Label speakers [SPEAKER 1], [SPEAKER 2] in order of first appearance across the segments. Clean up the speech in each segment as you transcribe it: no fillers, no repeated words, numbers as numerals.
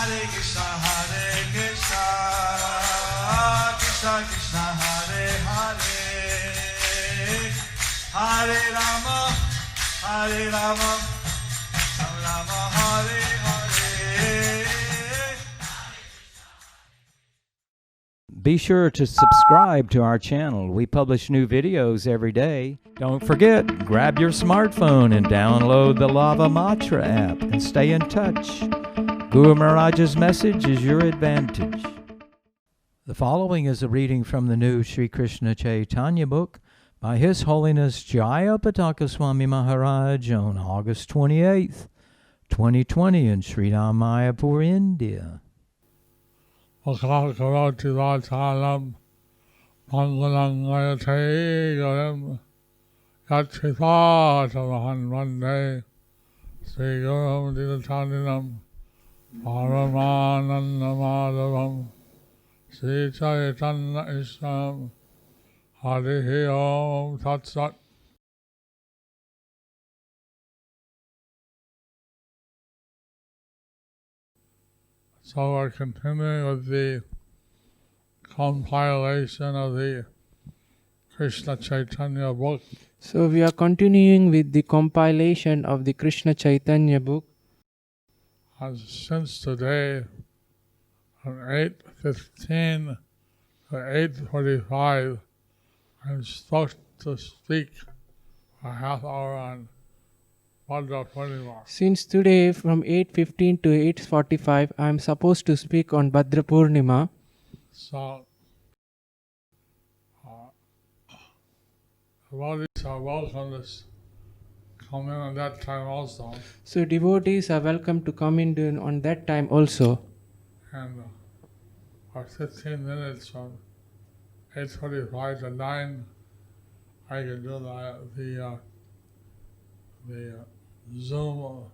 [SPEAKER 1] Krishna Krishna Hare Hare, Hare Rama, Hare Rama, Rama Hare Hare.
[SPEAKER 2] Be sure to subscribe to our channel. We publish new videos every day. Don't forget, grab your smartphone and download the Lava Matra app and stay in touch. Guru Maharaj's message is your advantage. The following is a reading from the new Sri Krishna Caitanya Book by His Holiness Jayapataka Swami Maharaj on August 28th, 2020 in Sri Mayapur, India.
[SPEAKER 3] Karoti Vatalam Mangalangayatai Garam Yatithātamahan Vande Sri Gurum Didataninam Paramanandamadavam Sri Chaitanya Islam Harihi Om Tat Sat. So we're continuing with the compilation of the Krishna Caitanya Book.
[SPEAKER 4] So we are continuing with the compilation of the Krishna Caitanya Book.
[SPEAKER 3] And since today, from 8:15 to 8:45, I'm supposed to speak for a half hour on Bhadra Purnima.
[SPEAKER 4] Since today from 8:15 to 8:45 I am supposed to speak on Bhadra Purnima.
[SPEAKER 3] So, devotees are welcome to come in at that time also.
[SPEAKER 4] So devotees are welcome to come in on that time also.
[SPEAKER 3] And for 15 minutes from 8:45 to 9, I can do the Zoom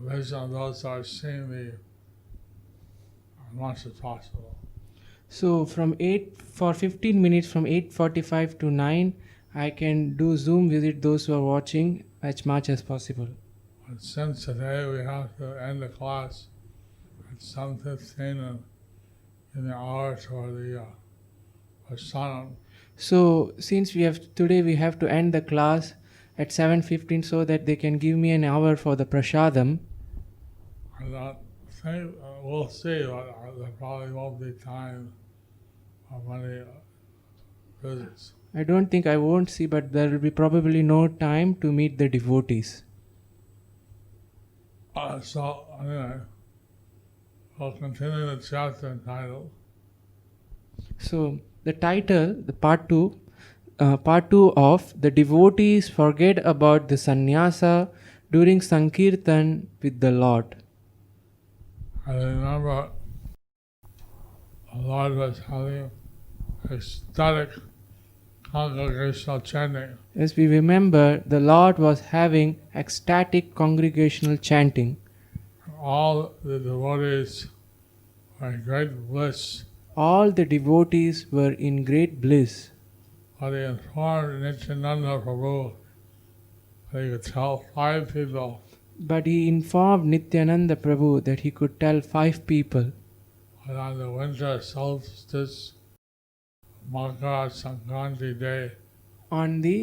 [SPEAKER 3] vision. Those are seeing me as much as possible.
[SPEAKER 4] So for 15 minutes from 8:45 to 9 I can do Zoom visit those who are watching as much as possible.
[SPEAKER 3] But since today we have to end the class at 7:15 in the hour for the Prasanam.
[SPEAKER 4] So since we have to end the class at 7:15 so that they can give me an hour for the prasadam.
[SPEAKER 3] I think we'll see, but there probably won't be time for many visits.
[SPEAKER 4] I don't think I won't see, but there will be probably no time to meet the devotees.
[SPEAKER 3] So anyway, we'll continue the chapter entitled.
[SPEAKER 4] So the title, the part 2 of the devotees forget about the sannyasa during Sankirtan with the Lord.
[SPEAKER 3] I remember the Lord was having ecstatic congregational chanting.
[SPEAKER 4] As we remember, the Lord was having ecstatic congregational chanting.
[SPEAKER 3] All the devotees were in great bliss.
[SPEAKER 4] All the devotees were in great bliss.
[SPEAKER 3] But he informed Nityananda Prabhu that he could tell 5 people.
[SPEAKER 4] But he informed Nityananda Prabhu that he could tell 5 people.
[SPEAKER 3] But on the winter solstice, Makara Sankranti day.
[SPEAKER 4] On the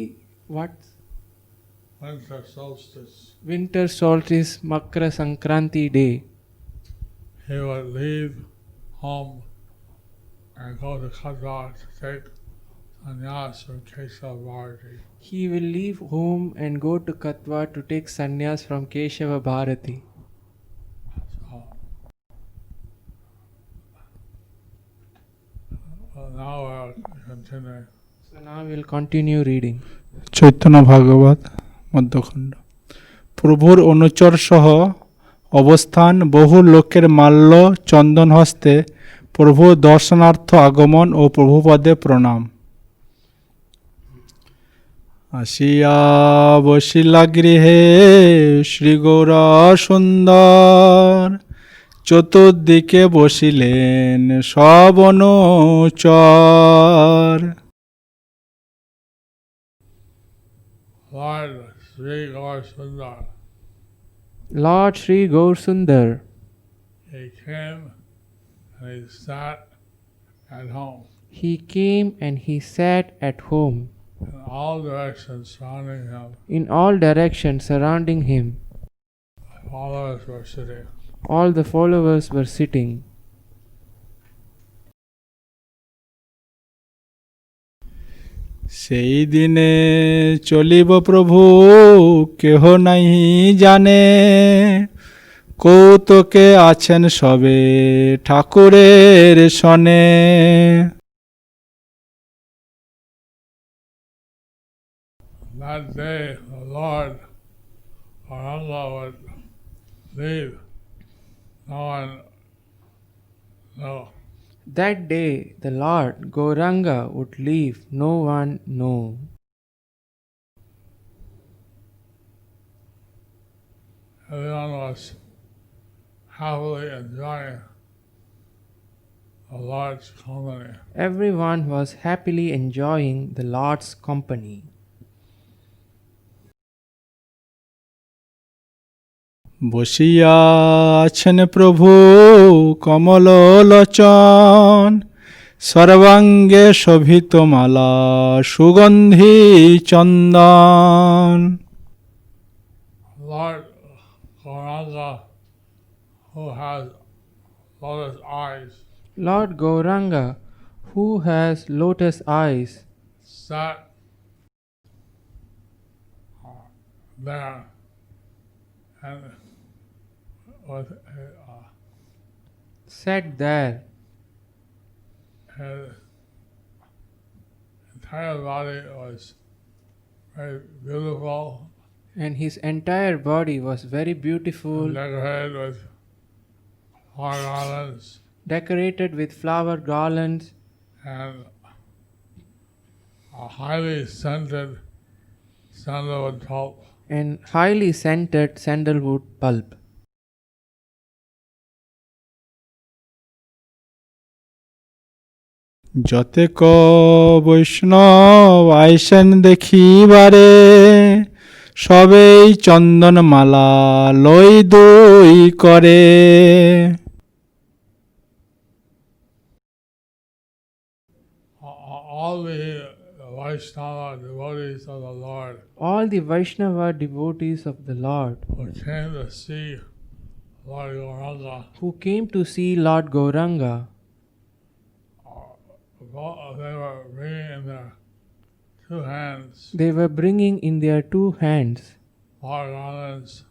[SPEAKER 4] what?
[SPEAKER 3] Winter solstice.
[SPEAKER 4] Winter solstice Makara Sankranti day.
[SPEAKER 3] He would leave home and go to Katwa to take sannyas from Keshava Bharati.
[SPEAKER 4] He will leave home and go to Katwa to take sannyas from Keshava Bharati.
[SPEAKER 3] So now we'll continue.
[SPEAKER 4] So now we will continue reading.
[SPEAKER 5] Chaitanya ভাগবত মধ্যখণ্ড। প্রভুর অনুচর সহ অবস্থান, বহু লোকের মাল্য চন্দন হস্তে প্রভু দর্শনার্থ আগমন ও প্রভুপদে প্রণাম। আসিয়া বসিলা গৃহে শ্রী গৌরা সুন্দর, চতুর্দিকে বসিলেন সব অনুচর।
[SPEAKER 3] Lord Sri Gaur Sundar,
[SPEAKER 4] Lord Sri Gaur Sundar,
[SPEAKER 3] he came and he sat at home.
[SPEAKER 4] He came and he sat at home.
[SPEAKER 3] In all directions surrounding him,
[SPEAKER 4] In all directions surrounding him,
[SPEAKER 3] followers were sitting.
[SPEAKER 4] all the followers were sitting.
[SPEAKER 5] সেই দিনে চলিব প্রভু কেহ নাহি জানে, কৌতুকে আছেন সবে ঠাকুরের সনে।
[SPEAKER 3] That day, the Lord Gauranga would leave. No one knew.
[SPEAKER 4] That day the Lord Gauranga would leave, no one knew.
[SPEAKER 3] Everyone was happily enjoying the Lord's company.
[SPEAKER 4] Everyone was happily enjoying the Lord's company.
[SPEAKER 5] বসিয়া আছেন প্রভু কমল লোচন, সর্বাঙ্গে শোভিত মালা সুগন্ধি চন্দন।
[SPEAKER 3] Lord Gauranga, who has lotus eyes,
[SPEAKER 4] Lord Gauranga, who has lotus eyes,
[SPEAKER 3] sat there and with
[SPEAKER 4] sat there.
[SPEAKER 3] his entire body was very beautiful,
[SPEAKER 4] And his entire body was very beautiful,
[SPEAKER 3] decorated with flower garlands
[SPEAKER 4] decorated with flower garlands,
[SPEAKER 3] and a highly scented sandalwood pulp.
[SPEAKER 4] and highly scented sandalwood pulp.
[SPEAKER 5] যতেক বৈষ্ণব আইসেন দেখিবারে, সবেই চন্দনমালা লই দই করে।
[SPEAKER 3] All the Vaishnava devotees of the Lord
[SPEAKER 4] All the Vaishnava devotees of the Lord
[SPEAKER 3] who came to see Lord Gauranga,
[SPEAKER 4] Lord Gauranga,
[SPEAKER 3] they were bringing in their two hands
[SPEAKER 4] they were bringing in their 2 hands
[SPEAKER 3] flower garlands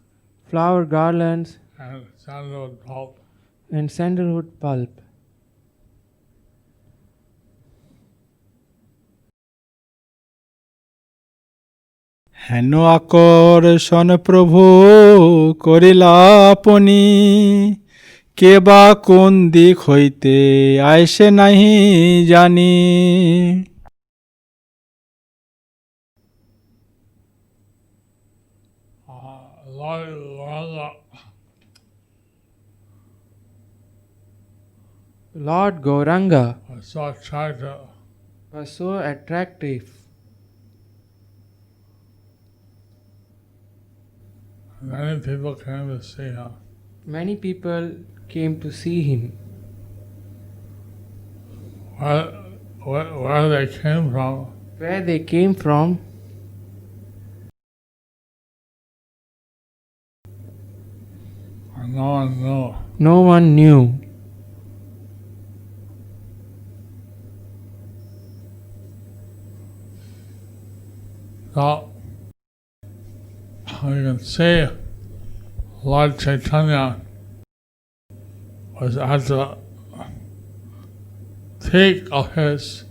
[SPEAKER 4] flower garlands
[SPEAKER 3] and sandalwood pulp.
[SPEAKER 4] and sandalwood pulp.
[SPEAKER 5] হেন আকর্ষণ প্রভু করিলা আপনি, কে বা কোন দিক হইতে আইসে নাহি জানি।
[SPEAKER 3] Lord Gauranga
[SPEAKER 4] Lord Gauranga
[SPEAKER 3] was so attractive.
[SPEAKER 4] was so attractive.
[SPEAKER 3] Many people came to see him.
[SPEAKER 4] Many people came to see him.
[SPEAKER 3] Where they came from,
[SPEAKER 4] Where they came from,
[SPEAKER 3] no one knew.
[SPEAKER 4] no one knew.
[SPEAKER 3] So you can see Lord Chaitanya was at the peak of his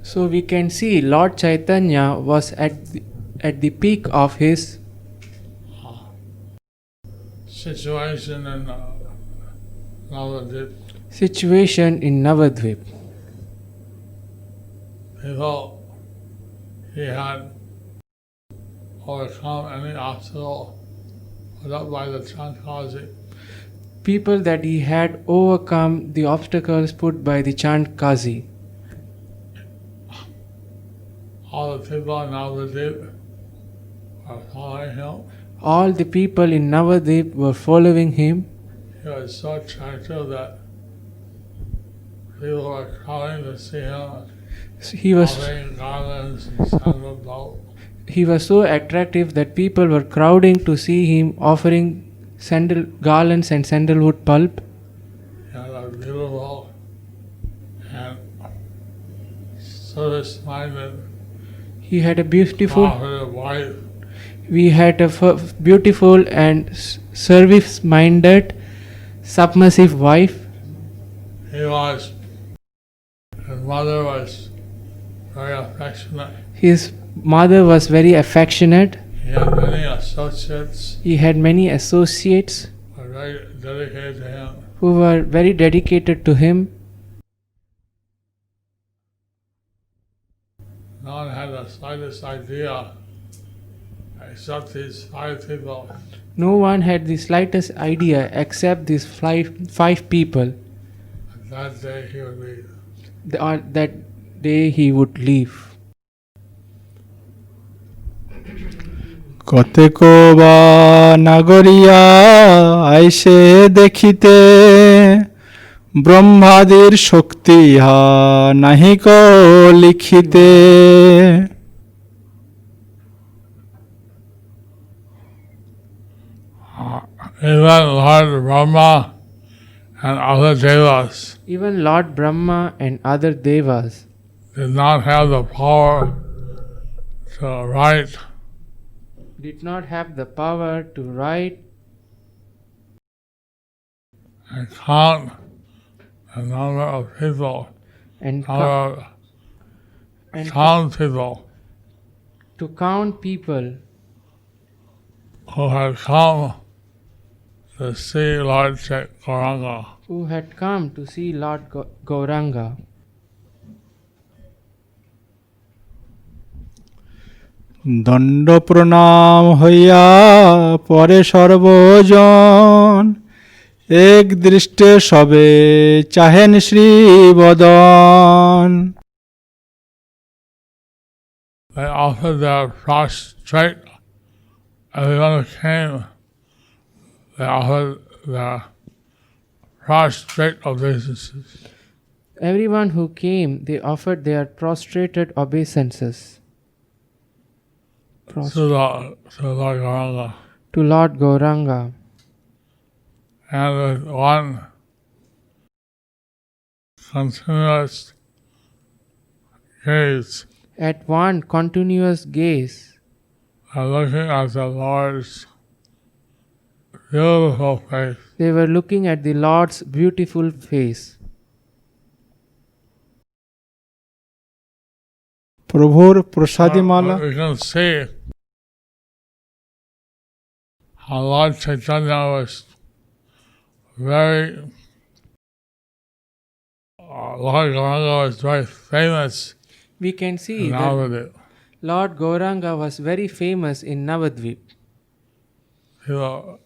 [SPEAKER 4] So we can see Lord Chaitanya was at the peak of his
[SPEAKER 3] situation in Navadvip.
[SPEAKER 4] situation in Navadvip.
[SPEAKER 3] People, he had overcome any obstacle put up by the Chandkazi.
[SPEAKER 4] People that he had overcome the obstacles put by the Chand Kazi.
[SPEAKER 3] All the people in Navadvip were following him.
[SPEAKER 4] All the people in Navadvip were following him.
[SPEAKER 3] He was so attractive that people were calling to see him,
[SPEAKER 4] He was
[SPEAKER 3] offering garlands and sandalwood.
[SPEAKER 4] he was so attractive that people were crowding to see him, offering sandal garlands and sandalwood pulp.
[SPEAKER 3] He had a beautiful and service-minded,
[SPEAKER 4] He had a beautiful
[SPEAKER 3] cooperative wife.
[SPEAKER 4] We had a beautiful and service-minded, submissive wife.
[SPEAKER 3] His mother was very affectionate.
[SPEAKER 4] His mother was very affectionate.
[SPEAKER 3] He had many associates
[SPEAKER 4] He had many associates
[SPEAKER 3] who were very dedicated to him.
[SPEAKER 4] who were very dedicated to him.
[SPEAKER 3] No one had the slightest idea except these 5 people.
[SPEAKER 4] No one had the slightest idea except these five people
[SPEAKER 3] That day he would leave.
[SPEAKER 4] that day he would leave.
[SPEAKER 5] কতেক বা নাগরিয়া আইসে দেখিতে ব্রহ্মাদির শক্তি হা নাহিক লিখিতে
[SPEAKER 3] Even Lord Brahma and other devas
[SPEAKER 4] Even Lord Brahma and other devas
[SPEAKER 3] did not have the power to write
[SPEAKER 4] did not have the power to write
[SPEAKER 3] and count the number of people,
[SPEAKER 4] and
[SPEAKER 3] count people
[SPEAKER 4] to count people
[SPEAKER 3] who had come to see Lord Gauranga.
[SPEAKER 4] who had come to see Lord Gauranga.
[SPEAKER 5] দণ্ড প্রণাম হইয়া পরে সর্বজন এক দৃষ্টে সবে চাহেন শ্রীবদন
[SPEAKER 3] They offered their prostrate, everyone who came, they offered their prostrate obeisances.
[SPEAKER 4] Everyone who came, they offered their prostrated obeisances
[SPEAKER 3] To Lord Gauranga.
[SPEAKER 4] to Lord Gauranga.
[SPEAKER 3] And with one continuous gaze,
[SPEAKER 4] At one continuous gaze,
[SPEAKER 3] looking at the Lord's beautiful face.
[SPEAKER 4] they were looking at the Lord's beautiful face.
[SPEAKER 5] প্রভুর প্রসাদিমালা
[SPEAKER 3] We can see how Lord Chaitanya was very, Lord Gauranga was very famous
[SPEAKER 4] We can see
[SPEAKER 3] in
[SPEAKER 4] that
[SPEAKER 3] Navadvip.
[SPEAKER 4] Lord Gauranga was very famous in Navadvip.
[SPEAKER 3] So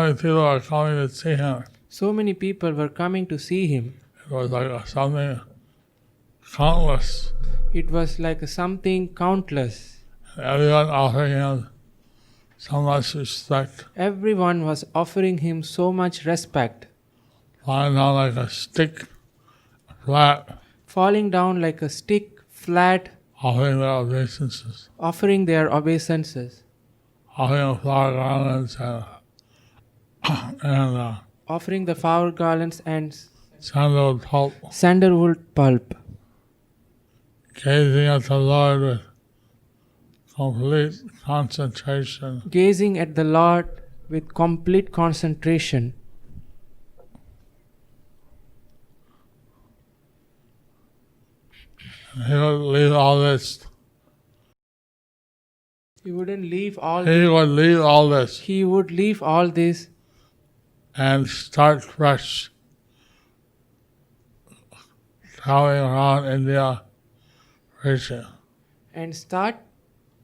[SPEAKER 3] many people are coming to see him.
[SPEAKER 4] So many people were coming to see him.
[SPEAKER 3] It was like something countless.
[SPEAKER 4] It was like something countless.
[SPEAKER 3] Everyone offering him so much respect.
[SPEAKER 4] Everyone was offering him so much respect,
[SPEAKER 3] Lying down like a stick, flat,
[SPEAKER 4] falling down like a stick, flat,
[SPEAKER 3] offering their obeisances,
[SPEAKER 4] offering their obeisances,
[SPEAKER 3] offering flower garlands and
[SPEAKER 4] offering the flower garlands and
[SPEAKER 3] sandalwood pulp,
[SPEAKER 4] sandalwood pulp,
[SPEAKER 3] gazing at the Lord with complete concentration.
[SPEAKER 4] gazing at the Lord with complete concentration.
[SPEAKER 3] He would leave all this.
[SPEAKER 4] He wouldn't leave all
[SPEAKER 3] He would leave all this
[SPEAKER 4] He would leave all this
[SPEAKER 3] and start fresh, traveling around India, preaching.
[SPEAKER 4] and start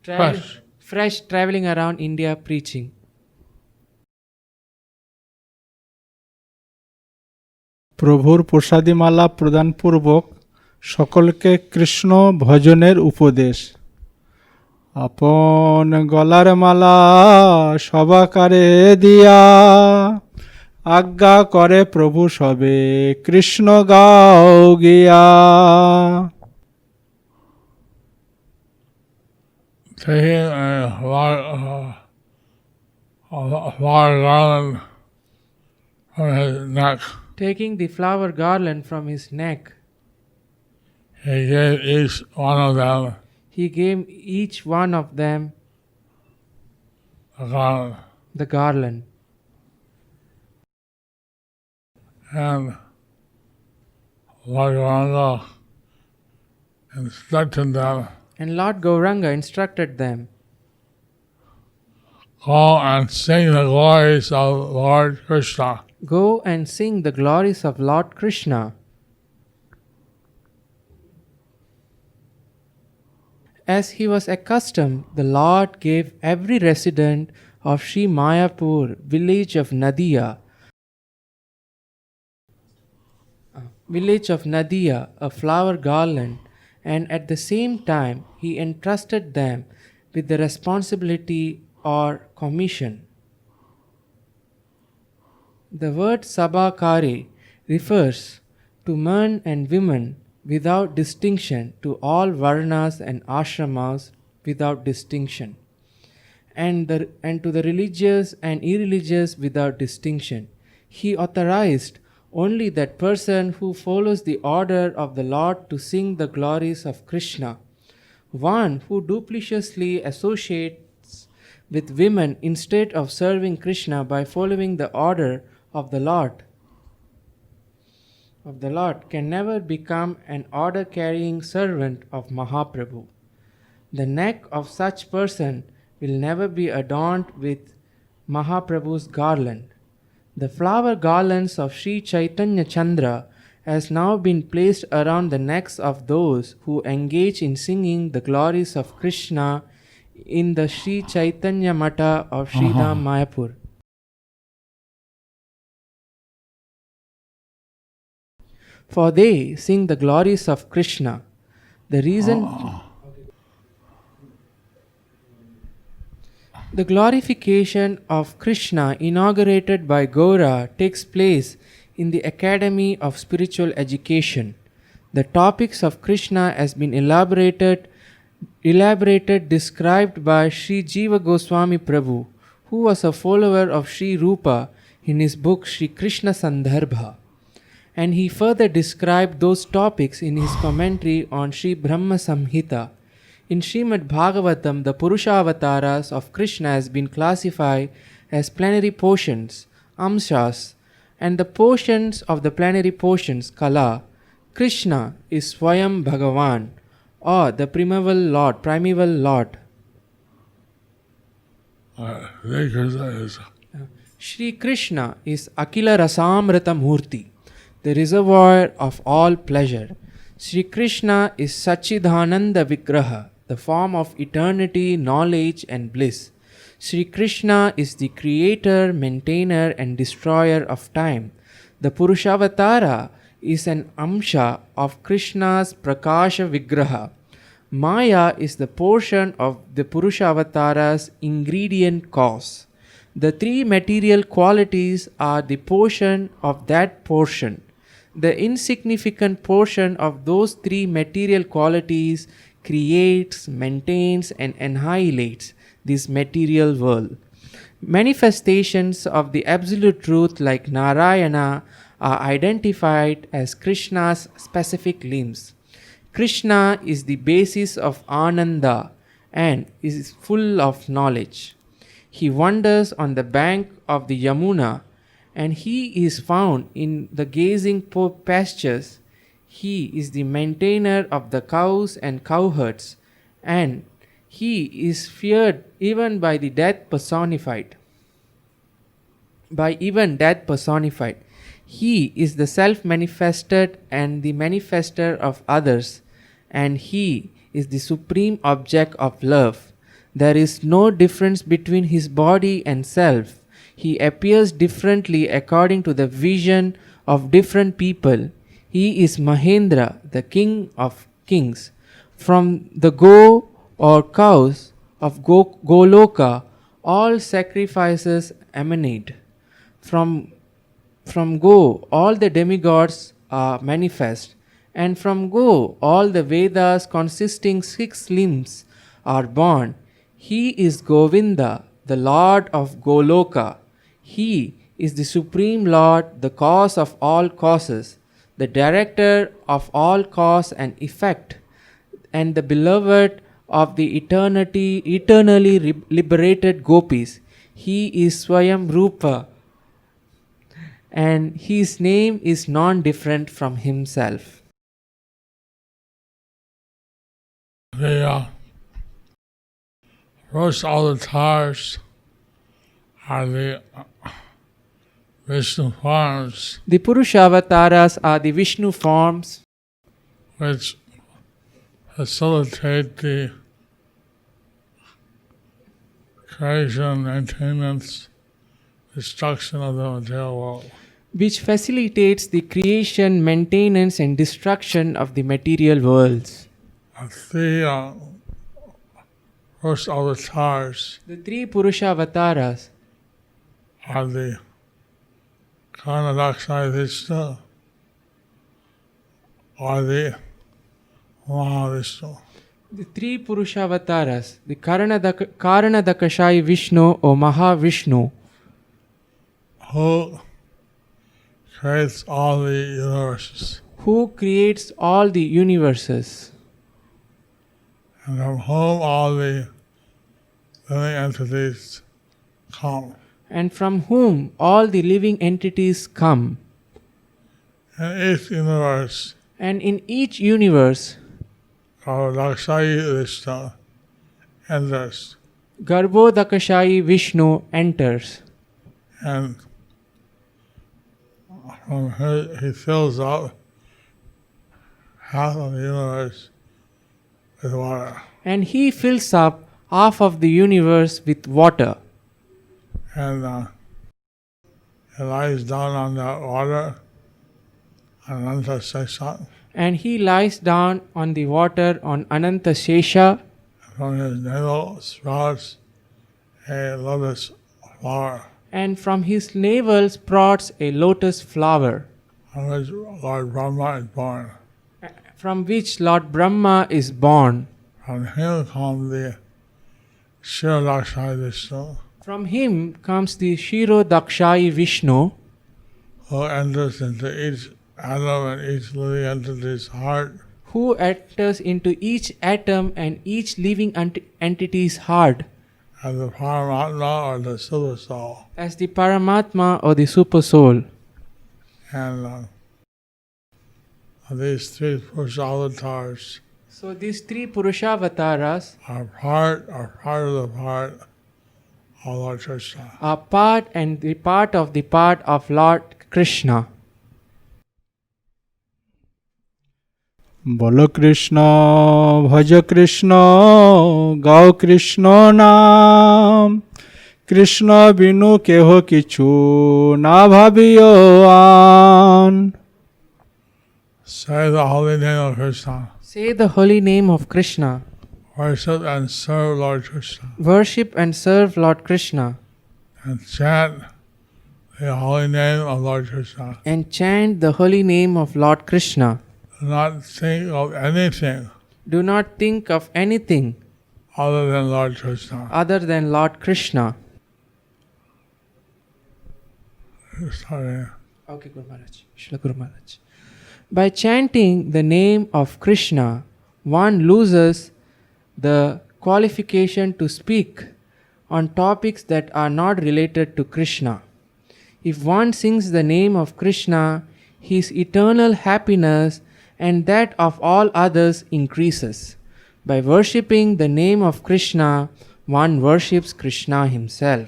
[SPEAKER 4] traveling, fresh traveling around India preaching.
[SPEAKER 5] প্রভুর প্রসাদিমালা প্রদানপূর্বক সকলকে কৃষ্ণ ভজনের উপদেশ আপন গলার মালা সবাকারে দিয়া আজ্ঞা করে প্রভু সবে কৃষ্ণ গাও গিয়া।
[SPEAKER 3] Taking a flower garland from his neck,
[SPEAKER 4] Taking the flower garland from his neck,
[SPEAKER 3] he gave each one of them
[SPEAKER 4] he gave each one of them
[SPEAKER 3] a garland.
[SPEAKER 4] the garland.
[SPEAKER 3] And Lord Gauranga instructed them,
[SPEAKER 4] And Lord Gauranga instructed them,
[SPEAKER 3] go and sing the glories of Lord Krishna.
[SPEAKER 4] "Go and sing the glories of Lord Krishna." As he was accustomed, the Lord gave every resident of Sri Mayapur, village of Nadia, a flower garland, and at the same time he entrusted them with the responsibility or commission. The word Sabakari refers to men and women without distinction, to all varnas and ashramas without distinction, and to the religious and irreligious without distinction. He authorized only that person who follows the order of the Lord to sing the glories of Krishna. One who duplicitously associates with women instead of serving Krishna by following the order of the Lord can never become an order-carrying servant of Mahaprabhu. The neck of such person will never be adorned with Mahaprabhu's garland. The flower garlands of Sri Chaitanya Chandra has now been placed around the necks of those who engage in singing the glories of Krishna in the Sri Chaitanya Mata of Sridham Mayapur. For they sing the glories of Krishna. The reason the glorification of Krishna inaugurated by Gaura takes place in the Academy of Spiritual Education. The topics of Krishna has been elaborated described by Sri Jiva Goswami Prabhu, who was a follower of Sri Rupa in his book Sri Krishna Sandarbha. And he further described those topics in his commentary on Sri Brahma Samhita. In Srimad Bhagavatam, the Purushavataras of Krishna has been classified as plenary portions, amshas, and the portions of the plenary portions, kala. Krishna is Swayam Bhagavan, or the primeval Lord. Sri Krishna is Akila Rasamrita Murti, the reservoir of all pleasure. Sri Krishna is Satchidananda Vigraha, the form of eternity, knowledge and bliss. Sri Krishna is the creator, maintainer and destroyer of time. The Purushavatara is an amsha of Krishna's Prakasha Vigraha. Maya is the portion of the Purushavatara's ingredient cause. The three material qualities are the portion of that portion. The insignificant portion of those three material qualities creates, maintains, and annihilates this material world. Manifestations of the absolute truth like Narayana are identified as Krishna's specific limbs. Krishna is the basis of Ananda and is full of knowledge. He wanders on the bank of the Yamuna, and he is found in the gazing pastures. He is the maintainer of the cows and cowherds, and he is feared even by the death personified. He is the self-manifested and the manifester of others, and he is the supreme object of love. There is no difference between his body and self. He appears differently according to the vision of different people. He is Mahendra, the king of kings. From the goat or cows of Goloka, all sacrifices emanate. From Go, all the demigods are manifest, and from Go, all the Vedas consisting 6 limbs are born. He is Govinda, the Lord of Goloka. He is the Supreme Lord, the cause of all causes, the director of all cause and effect, and the beloved of the eternally liberated gopis. He is Swayam Rupa, and his name is non-different from himself.
[SPEAKER 3] The first avatars are the Vishnu forms,
[SPEAKER 4] The Purushavataras are the Vishnu forms
[SPEAKER 3] which facilitate the creation, maintenance, destruction of the material world.
[SPEAKER 4] which facilitates the creation, maintenance, and destruction of the material worlds.
[SPEAKER 3] The first avatars
[SPEAKER 4] The 3 Purushavataras
[SPEAKER 3] are the Karnadaksha Vishnu or the Mahavishnu.
[SPEAKER 4] The 3 Purushavataras, the Karanadakashai Vishnu or Mahavishnu,
[SPEAKER 3] who creates all the universes,
[SPEAKER 4] who creates all the universes,
[SPEAKER 3] and from whom all the living entities come.
[SPEAKER 4] and from whom all the living entities come.
[SPEAKER 3] In each universe,
[SPEAKER 4] And in each universe,
[SPEAKER 3] Karnadaksha Vishnu enters,
[SPEAKER 4] Garbhodakashai Vishnu enters,
[SPEAKER 3] and from here he fills up half of the universe with water.
[SPEAKER 4] and he fills up half of the universe with water.
[SPEAKER 3] And he lies down on that water, Ananta Sesha.
[SPEAKER 4] And he lies down on the water on Ananta Shesha.
[SPEAKER 3] From his navel sprouts a lotus flower,
[SPEAKER 4] And from his navel sprouts a lotus flower,
[SPEAKER 3] on which Lord Brahma is born.
[SPEAKER 4] from which Lord Brahma is born.
[SPEAKER 3] From him comes the Shirodakshai Vishnu,
[SPEAKER 4] From him comes the Shirodakshai Vishnu,
[SPEAKER 3] who enters into each atom and each living entity's heart,
[SPEAKER 4] who enters into each atom and each living entity's heart
[SPEAKER 3] as the Paramatma or the Super Soul.
[SPEAKER 4] as the Paramatma or the Super Soul.
[SPEAKER 3] And these 3 Purusha avatars
[SPEAKER 4] So these 3 Purushavataras
[SPEAKER 3] are part of the part of Lord Krishna.
[SPEAKER 4] are part and the part of Lord Krishna.
[SPEAKER 5] বলো কৃষ্ণ ভজ কৃষ্ণ গাও কৃষ্ণ নাম কৃষ্ণ বিনু কেহ কিছু না ভাবিও আন
[SPEAKER 3] Say the holy name of Krishna.
[SPEAKER 4] Say the holy name of Krishna.
[SPEAKER 3] Worship and serve Lord Krishna.
[SPEAKER 4] Worship and serve Lord Krishna.
[SPEAKER 3] And chant the holy name of Lord Krishna.
[SPEAKER 4] And chant the holy name of Lord Krishna.
[SPEAKER 3] Do not think of anything
[SPEAKER 4] Do not think of anything
[SPEAKER 3] other than Lord Krishna.
[SPEAKER 4] other than Lord Krishna.
[SPEAKER 3] Sorry.
[SPEAKER 4] Okay, Guru Maharaj. Shri Guru Maharaj. By chanting the name of Krishna, one loses the qualification to speak on topics that are not related to Krishna. If one sings the name of Krishna, his eternal happiness and that of all others increases. By worshipping the name of Krishna, one worships Krishna himself.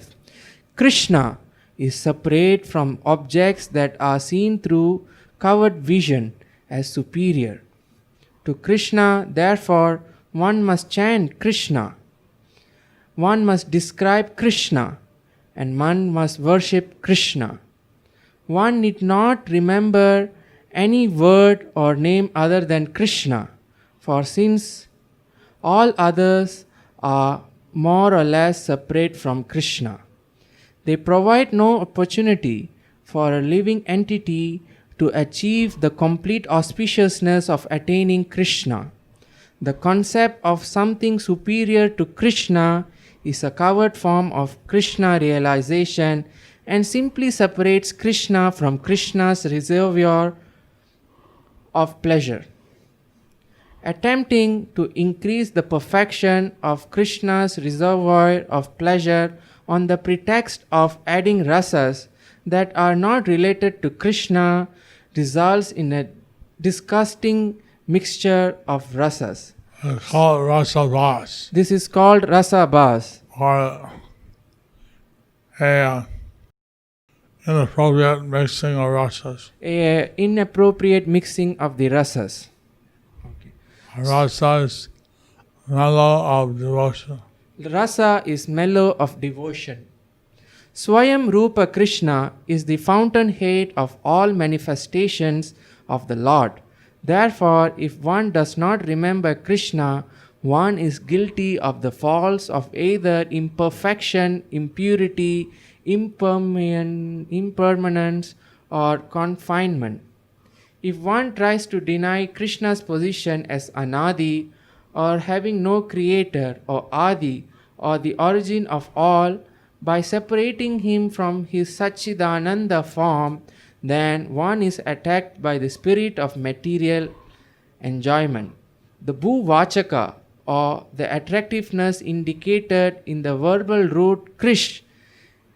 [SPEAKER 4] Krishna is separate from objects that are seen through coward vision as superior. To Krishna, therefore, one must chant Krishna. One must describe Krishna and one must worship Krishna. One need not remember any word or name other than Krishna, for since all others are more or less separate from Krishna. They provide no opportunity for a living entity to achieve the complete auspiciousness of attaining Krishna. The concept of something superior to Krishna is a covert form of Krishna realization and simply separates Krishna from Krishna's reservoir of pleasure. Attempting to increase the perfection of Krishna's reservoir of pleasure on the pretext of adding rasas that are not related to Krishna results in a disgusting mixture of rasas.
[SPEAKER 3] It's called rasa bas,
[SPEAKER 4] This is called rasa bas,
[SPEAKER 3] or a inappropriate mixing of rasas.
[SPEAKER 4] a inappropriate mixing of the rasas.
[SPEAKER 3] Rasa is mellow of devotion.
[SPEAKER 4] Rasa is mellow of devotion. Swayam Rupa Krishna is the fountainhead of all manifestations of the Lord. Therefore, if one does not remember Krishna, one is guilty of the faults of either imperfection, impurity, impermanence, or confinement. If one tries to deny Krishna's position as Anadi, or having no creator, or Adi, or the origin of all, by separating him from his Satchidananda form, then one is attacked by the spirit of material enjoyment. The Bhu Vachaka, or the attractiveness indicated in the verbal root Krish,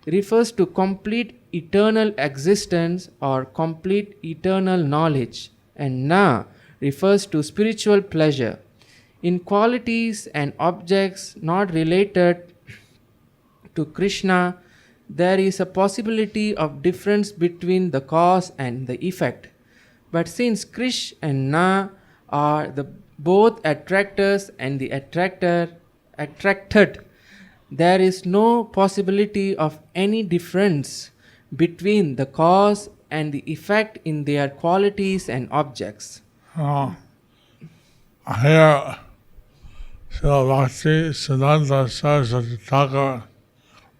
[SPEAKER 4] refers to complete eternal existence or complete eternal knowledge, and Na refers to spiritual pleasure. In qualities and objects not related to Krishna, there is a possibility of difference between the cause and the effect. But since Krish and Na are the both attractors and the attracted, there is no possibility of any difference between the cause and the effect in their qualities and objects.
[SPEAKER 3] Here, Srila Bhakti Siddhanta Saraswati Thakur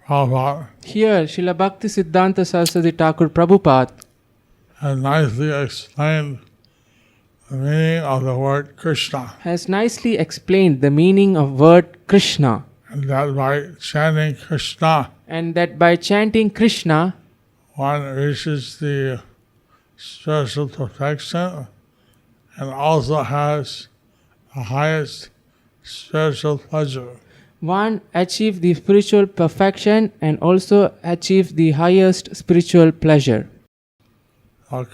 [SPEAKER 3] Prabhupada
[SPEAKER 4] Here, Srila Bhakti Siddhanta Saraswati Thakur Prabhupada
[SPEAKER 3] has nicely explained the meaning of the word Krishna.
[SPEAKER 4] has nicely explained the meaning of word Krishna,
[SPEAKER 3] And that by chanting Krishna,
[SPEAKER 4] and that by chanting Krishna,
[SPEAKER 3] one reaches the spiritual perfection and also has the highest spiritual pleasure.
[SPEAKER 4] one achieves the spiritual perfection and also achieves the highest spiritual pleasure.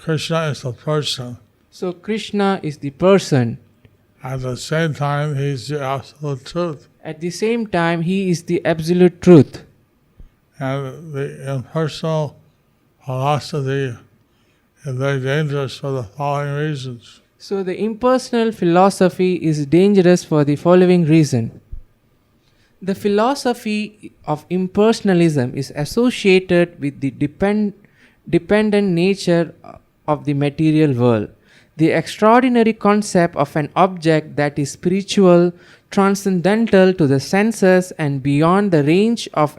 [SPEAKER 3] Krishna is the person.
[SPEAKER 4] So Krishna is the person.
[SPEAKER 3] At the same time, he is the absolute truth.
[SPEAKER 4] At the same time, he is the absolute truth.
[SPEAKER 3] And the impersonal philosophy is very dangerous for the following reasons.
[SPEAKER 4] So the impersonal philosophy is dangerous for the following reason. The philosophy of impersonalism is associated with the dependent nature of the material world. The extraordinary concept of an object that is spiritual, transcendental to the senses and beyond the range of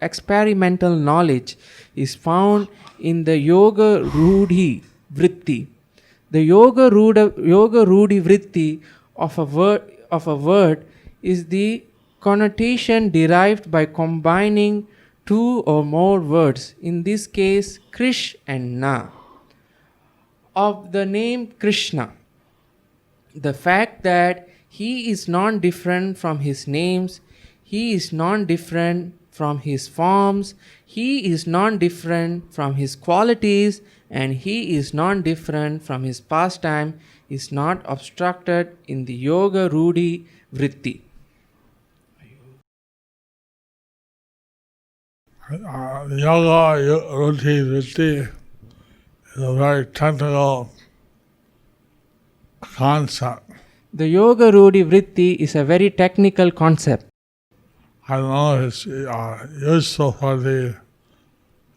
[SPEAKER 4] experimental knowledge is found in the Yoga Rudhi Vritti. The Yoga Rudhi Vritti of a word is the connotation derived by combining two or more words, in this case Krish and Na, of the name Krishna. The fact that he is non-different from his names, he is non-different from his forms, he is non-different from his qualities, and he is non-different from his pastime is not obstructed in the Yoga Rudhi Vritti.
[SPEAKER 3] The Yoga Rudhi Vritti is a very technical concept.
[SPEAKER 4] The Yoga Rudhi Vritti is a very technical concept.
[SPEAKER 3] I don't know if it's useful for the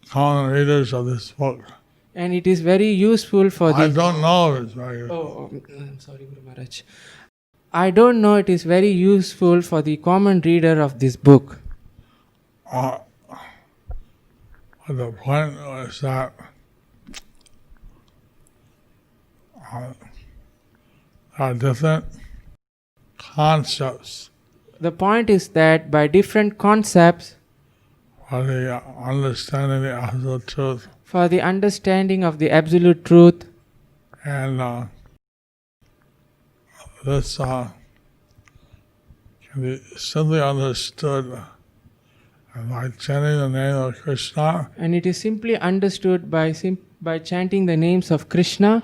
[SPEAKER 3] common readers of this book.
[SPEAKER 4] And it is very useful for
[SPEAKER 3] I
[SPEAKER 4] the...
[SPEAKER 3] don't know if it's very useful.
[SPEAKER 4] Oh, I'm sorry, Guru Maharaj. I don't know it is very useful for the common reader of this book.
[SPEAKER 3] But the point is that there are different concepts
[SPEAKER 4] The point is that by different concepts
[SPEAKER 3] for the understanding the absolute truth,
[SPEAKER 4] for the understanding of the absolute truth,
[SPEAKER 3] and this can be simply understood by chanting the name of Krishna,
[SPEAKER 4] and it is simply understood by chanting the names of Krishna,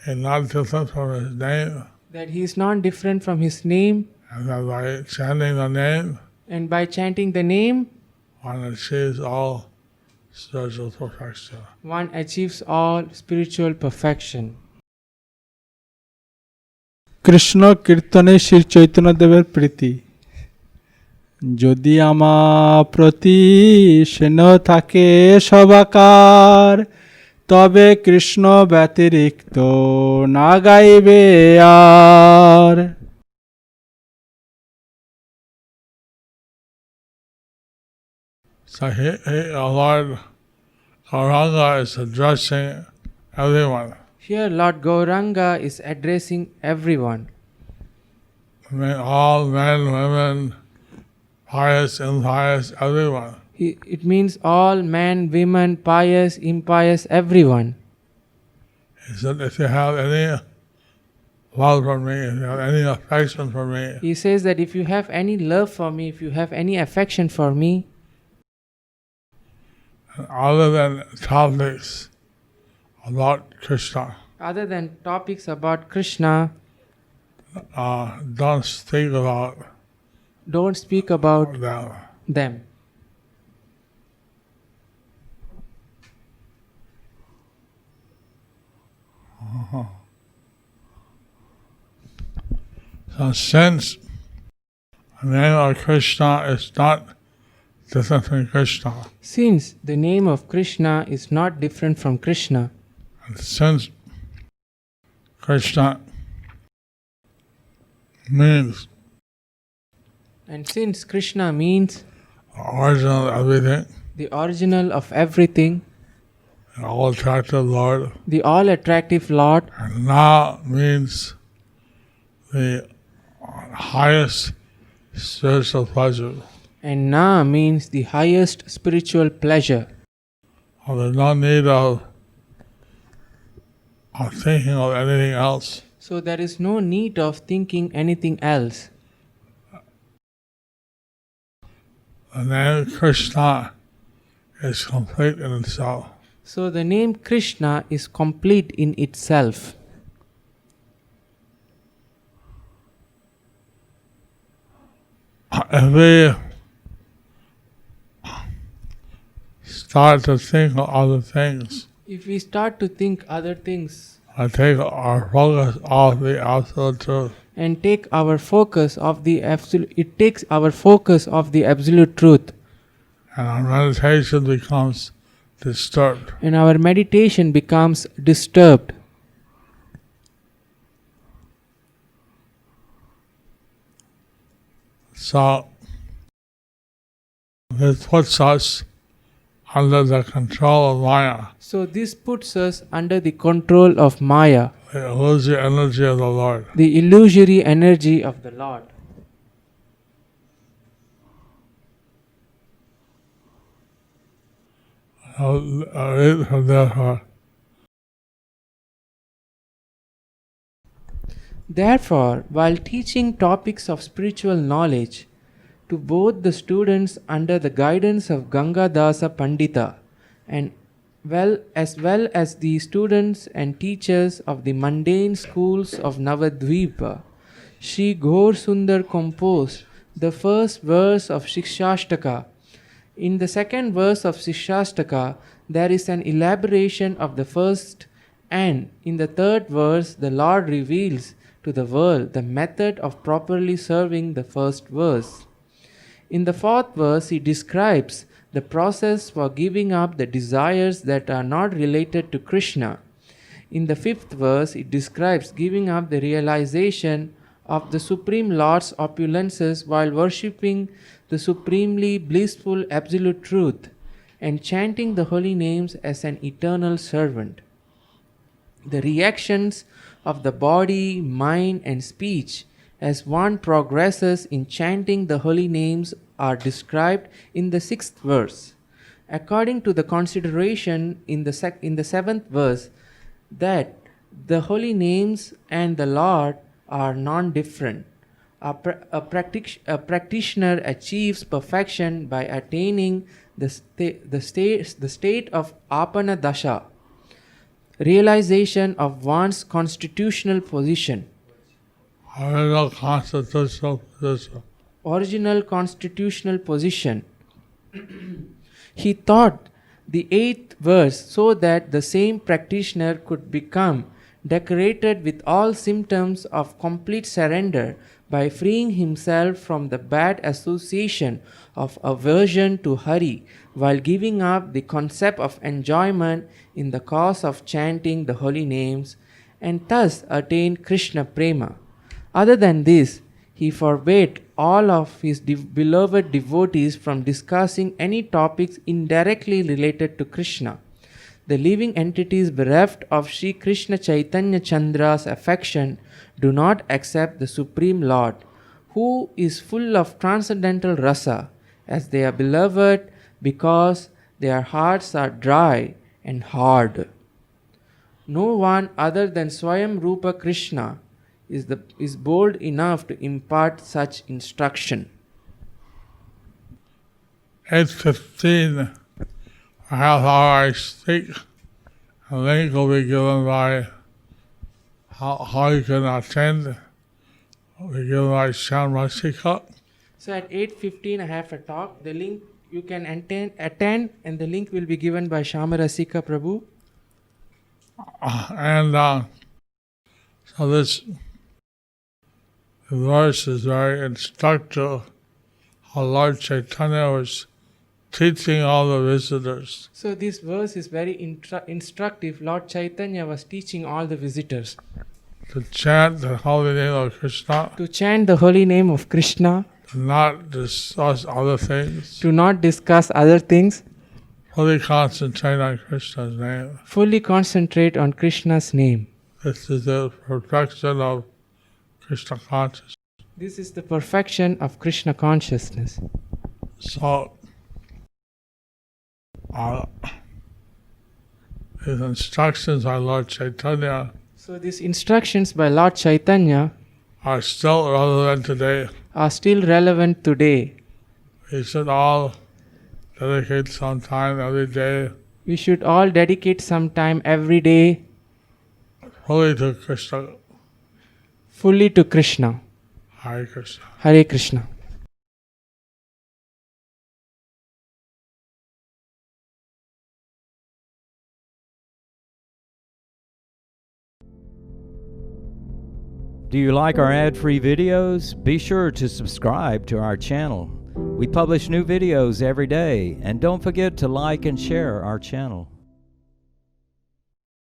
[SPEAKER 3] and not different from his name,
[SPEAKER 4] that he is not different from his name,
[SPEAKER 3] and that by chanting the name,
[SPEAKER 4] and by chanting the name,
[SPEAKER 3] one achieves all spiritual perfection.
[SPEAKER 4] one achieves all spiritual perfection.
[SPEAKER 5] Krishna কীর্তনে শ্রী চৈতন্যদেবের প্রীতি যদি আমার প্রতি স্নেহ থাকে সবাকার তবে কৃষ্ণ ব্যতিরিক্ত না গাইবে আর
[SPEAKER 3] So Lord Gauranga is addressing everyone.
[SPEAKER 4] Here Lord Gauranga is addressing everyone.
[SPEAKER 3] I mean, all men, women, pious, impious, everyone.
[SPEAKER 4] It means all men, women, pious, impious, everyone.
[SPEAKER 3] He said, if you have any love for me, if you have any affection for me,
[SPEAKER 4] He says that if you have any love for me, if you have any affection for me,
[SPEAKER 3] other than topics about Krishna,
[SPEAKER 4] other than topics about Krishna,
[SPEAKER 3] don't speak about
[SPEAKER 4] don't speak about
[SPEAKER 3] them.
[SPEAKER 4] them.
[SPEAKER 3] So since the name of Krishna is not different from Krishna,
[SPEAKER 4] Since the name of Krishna is not different from Krishna,
[SPEAKER 3] and since Krishna means
[SPEAKER 4] and since Krishna means
[SPEAKER 3] the original of everything,
[SPEAKER 4] the original of everything,
[SPEAKER 3] the all-attractive Lord,
[SPEAKER 4] the all-attractive Lord,
[SPEAKER 3] and Na means the highest spiritual pleasure.
[SPEAKER 4] and Na means the highest spiritual pleasure.
[SPEAKER 3] There's no need of thinking of anything else.
[SPEAKER 4] So there is no need of thinking anything else.
[SPEAKER 3] The name Krishna is complete in itself.
[SPEAKER 4] So the name Krishna is complete in itself.
[SPEAKER 3] If we start to think of other things,
[SPEAKER 4] If we start to think other things
[SPEAKER 3] I take our focus off the absolute truth.
[SPEAKER 4] and take our focus of the absolute, it takes our focus of the absolute truth,
[SPEAKER 3] And our meditation becomes disturbed.
[SPEAKER 4] and our meditation becomes disturbed.
[SPEAKER 3] So this puts us under the control of Maya,
[SPEAKER 4] So this puts us under the control of Maya,
[SPEAKER 3] the illusory energy of the Lord.
[SPEAKER 4] the illusory energy of the Lord.
[SPEAKER 3] Therefore,
[SPEAKER 4] Therefore, while teaching topics of spiritual knowledge to both the students under the guidance of Gangadasa Pandita and well as the students and teachers of the mundane schools of Navadvipa, Sri Ghor Sundar composed the first verse of Shikshashtaka. In the second verse of Shikshashtaka, there is an elaboration of the first, and in the third verse, the Lord reveals to the world the method of properly serving the first verse. In the fourth verse, he describes the process for giving up the desires that are not related to Krishna. In the 5th verse, it describes giving up the realization of the Supreme Lord's opulences while worshipping the supremely blissful Absolute Truth and chanting the holy names as an eternal servant. The reactions of the body, mind, and speech as one progresses in chanting the holy names are described in the 6th verse. According to the consideration in the 7th verse, that the holy names and the Lord are non-different. A practitioner achieves perfection by attaining the state of apana dasha, realization of one's constitutional position. Original constitutional position. He taught the 8th verse so that the same practitioner could become decorated with all symptoms of complete surrender by freeing himself from the bad association of aversion to Hari while giving up the concept of enjoyment in the cause of chanting the holy names and thus attain Krishna Prema. Other than this, he forbade all of his beloved devotees from discussing any topics indirectly related to Krishna. The living entities bereft of Sri Krishna Caitanya Chandra's affection do not accept the Supreme Lord, who is full of transcendental rasa, as their beloved because their hearts are dry and hard. No one other than Swayam Rupa Krishna is bold enough to impart such instruction.
[SPEAKER 3] 8:15, a half hour I speak. A link will be given by how you can attend. Will be given by Shamrasika.
[SPEAKER 4] So at 8:15 I have a talk. The link you can attend and the link will be given by Shamarasika Prabhu.
[SPEAKER 3] So this verse is very instructive. How Lord Chaitanya was teaching all the visitors.
[SPEAKER 4] So this verse is very instructive. Lord Chaitanya was teaching all the visitors
[SPEAKER 3] To chant the holy name of Krishna.
[SPEAKER 4] to chant the holy name of Krishna,
[SPEAKER 3] To not discuss other things.
[SPEAKER 4] to not discuss other things,
[SPEAKER 3] Fully concentrate on Krishna's name.
[SPEAKER 4] fully concentrate on Krishna's name.
[SPEAKER 3] This is the perfection of Krishna consciousness.
[SPEAKER 4] This is the perfection of Krishna consciousness.
[SPEAKER 3] So, his instructions by Lord Chaitanya
[SPEAKER 4] So these instructions by Lord Chaitanya
[SPEAKER 3] are still relevant today.
[SPEAKER 4] are still relevant today.
[SPEAKER 3] We should all dedicate some time every day
[SPEAKER 4] We should all dedicate some time every day
[SPEAKER 3] fully to Krishna.
[SPEAKER 4] fully to Krishna.
[SPEAKER 3] Hare Krishna.
[SPEAKER 4] Hare Krishna.
[SPEAKER 2] Do you like our ad-free videos? Be sure to subscribe to our channel. We publish new videos every day, and don't forget to like and share our channel.